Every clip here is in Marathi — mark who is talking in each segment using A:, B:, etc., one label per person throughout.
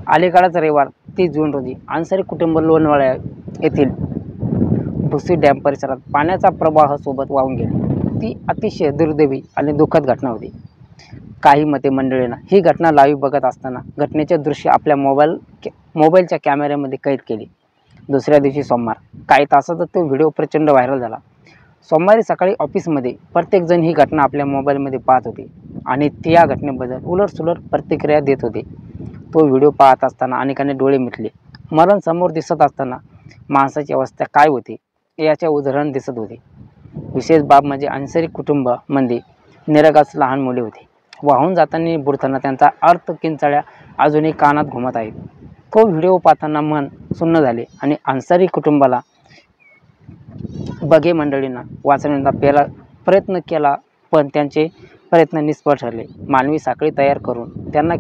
A: अलीकडेच रविवार 30 जून रोजी अन्सारी कुटुंब लोणावळा येथील भुसी डॅम परिसरात पाण्याचा प्रवाह सोबत वाहून गेले। ती अतिशय दुर्दैवी आणि दुःखद घटना होती। काही मते मंडळींना ही घटना लाईव्ह बघत असताना घटनेचे दृश्य आपल्या मोबाईलच्या कॅमेऱ्यामध्ये कैद केले। दुसऱ्या दिवशी सोमवार काही तासातच तो व्हिडिओ प्रचंड व्हायरल झाला। सोमवारी सकाळी ऑफिसमध्ये प्रत्येकजण ही घटना आपल्या मोबाईलमध्ये पाहत होते आणि ते या घटनेबद्दल उलटसुलट प्रतिक्रिया देत होते। तो व्हिडिओ पाहत असताना अनेकांनी डोळे मिटले। मरण समोर दिसत असताना माणसाची अवस्था काय होती याचे उदाहरण दिसत होते। विशेष बाब म्हणजे अन्सारी कुटुंबामध्ये निरागस लहान मुले होती। वाहून जाताना बुडताना त्यांचा अर्थ किंचाळ्या अजूनही कानात घुमत आहेत। तो व्हिडिओ पाहताना मन सुन्न झाले आणि अन्सारी कुटुंबाला बघे मंडळींना वाचवण्याचा प्रयत्न केला, पण त्यांचे प्रयत्न निष्फळ ठरले। मानवी साखळी तयार करून त्यांना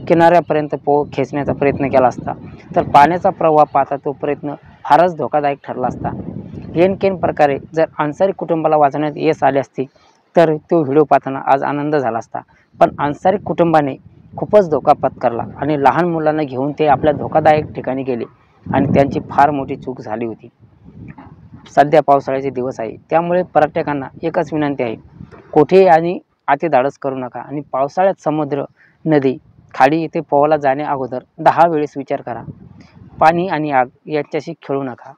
A: किनाऱ्यापर्यंत खेचण्याचा प्रयत्न केला असता तर पाण्याचा प्रवाह पाहता तो प्रयत्न फारच धोकादायक ठरला असता। येनकेन प्रकारे जर अन्सारी कुटुंबाला वाचवण्यात यश आले असते तर तो व्हिडिओ पाहताना आज आनंद झाला असता। पण अन्सारी कुटुंबाने खूपच धोका पत्करला आणि लहान मुलांना घेऊन ते आपल्या धोकादायक ठिकाणी गेले आणि त्यांची फार मोठी चूक झाली होती। सध्या पावसाळ्याचे दिवस आहे, त्यामुळे पर्यटकांना एकच विनंती आहे, कोठेही आणि अतिधाडस करू नका आणि पावसाळ्यात समुद्र, नदी, खाडी येथे पोहायला जाण्या अगोदर 10 वेळेस विचार करा। पाणी आणि आग यांच्याशी खेळू नका।